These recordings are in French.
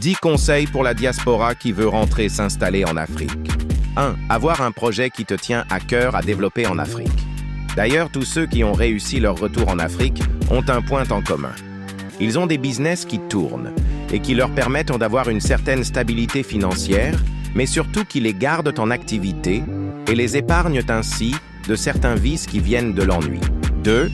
10 conseils pour la diaspora qui veut rentrer s'installer en Afrique. 1. Avoir un projet qui te tient à cœur à développer en Afrique. D'ailleurs, tous ceux qui ont réussi leur retour en Afrique ont un point en commun. Ils ont des business qui tournent et qui leur permettent d'avoir une certaine stabilité financière, mais surtout qui les gardent en activité et les épargnent ainsi de certains vices qui viennent de l'ennui. 2.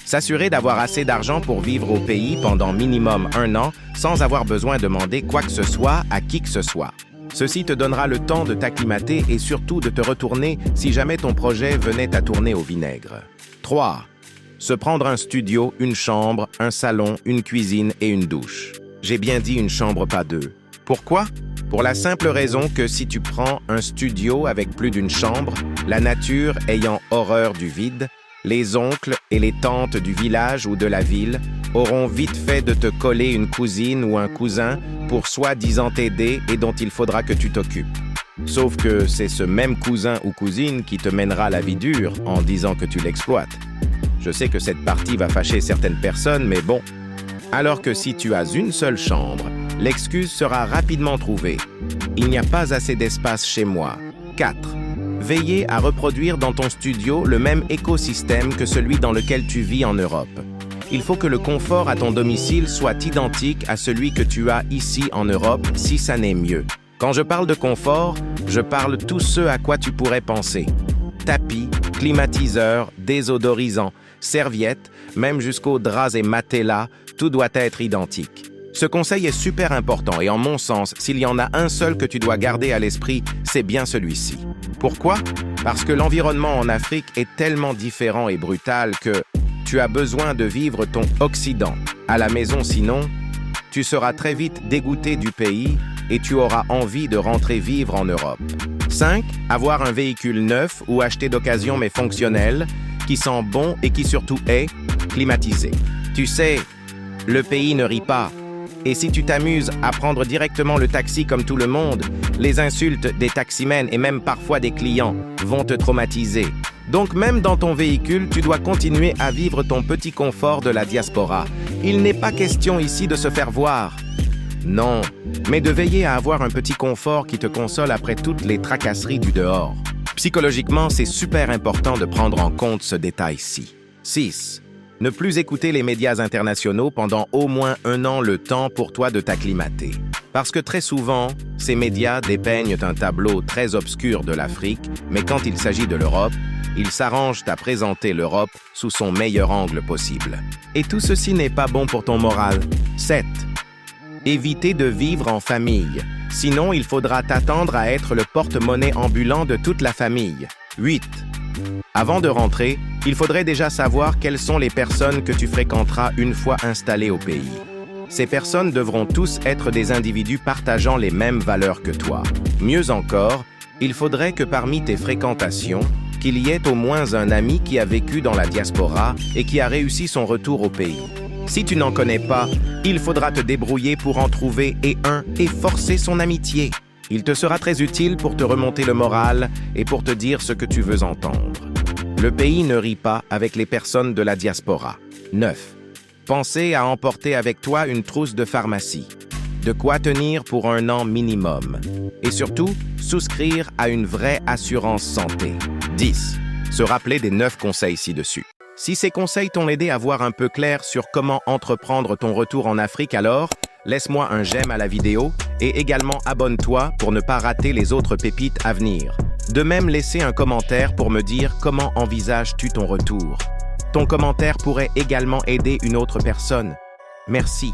S'assurer d'avoir assez d'argent pour vivre au pays pendant minimum 1 an sans avoir besoin de demander quoi que ce soit à qui que ce soit. Ceci te donnera le temps de t'acclimater et surtout de te retourner si jamais ton projet venait à tourner au vinaigre. 3. Se prendre un studio, une chambre, un salon, une cuisine et une douche. J'ai bien dit une chambre, pas 2. Pourquoi? Pour la simple raison que si tu prends un studio avec plus d'une chambre, la nature ayant horreur du vide, les oncles et les tantes du village ou de la ville auront vite fait de te coller une cousine ou un cousin pour soi-disant t'aider et dont il faudra que tu t'occupes. Sauf que c'est ce même cousin ou cousine qui te mènera la vie dure en disant que tu l'exploites. Je sais que cette partie va fâcher certaines personnes, mais bon. Alors que si tu as une seule chambre, l'excuse sera rapidement trouvée. Il n'y a pas assez d'espace chez moi. 4. Veiller à reproduire dans ton studio le même écosystème que celui dans lequel tu vis en Europe. Il faut que le confort à ton domicile soit identique à celui que tu as ici en Europe, si ça n'est mieux. Quand je parle de confort, je parle tout ce à quoi tu pourrais penser. Tapis, climatiseur, désodorisant, serviettes, même jusqu'aux draps et matelas, tout doit être identique. Ce conseil est super important et en mon sens, s'il y en a un seul que tu dois garder à l'esprit, c'est bien celui-ci. Pourquoi? Parce que l'environnement en Afrique est tellement différent et brutal que tu as besoin de vivre ton Occident à la maison, sinon tu seras très vite dégoûté du pays et tu auras envie de rentrer vivre en Europe. 5. Avoir un véhicule neuf ou acheté d'occasion mais fonctionnel, qui sent bon et qui surtout est climatisé. Tu sais, le pays ne rit pas. Et si tu t'amuses à prendre directement le taxi comme tout le monde, les insultes des taximens et même parfois des clients vont te traumatiser. Donc même dans ton véhicule, tu dois continuer à vivre ton petit confort de la diaspora. Il n'est pas question ici de se faire voir. Non, mais de veiller à avoir un petit confort qui te console après toutes les tracasseries du dehors. Psychologiquement, c'est super important de prendre en compte ce détail-ci. 6. Ne plus écouter les médias internationaux pendant au moins 1 an le temps pour toi de t'acclimater. Parce que très souvent, ces médias dépeignent un tableau très obscur de l'Afrique, mais quand il s'agit de l'Europe, ils s'arrangent à présenter l'Europe sous son meilleur angle possible. Et tout ceci n'est pas bon pour ton moral. 7. Éviter de vivre en famille. Sinon, il faudra t'attendre à être le porte-monnaie ambulant de toute la famille. 8. Avant de rentrer, il faudrait déjà savoir quelles sont les personnes que tu fréquenteras une fois installé au pays. Ces personnes devront tous être des individus partageant les mêmes valeurs que toi. Mieux encore, il faudrait que parmi tes fréquentations, qu'il y ait au moins un ami qui a vécu dans la diaspora et qui a réussi son retour au pays. Si tu n'en connais pas, il faudra te débrouiller pour en trouver et forcer son amitié. Il te sera très utile pour te remonter le moral et pour te dire ce que tu veux entendre. Le pays ne rit pas avec les personnes de la diaspora. 9. Pensez à emporter avec toi une trousse de pharmacie. De quoi tenir pour 1 an minimum. Et surtout, souscrire à une vraie assurance santé. 10. Se rappeler des 9 conseils ci-dessus. Si ces conseils t'ont aidé à voir un peu clair sur comment entreprendre ton retour en Afrique, alors laisse-moi un j'aime à la vidéo et également abonne-toi pour ne pas rater les autres pépites à venir. De même, laissez un commentaire pour me dire comment envisages-tu ton retour. Ton commentaire pourrait également aider une autre personne. Merci.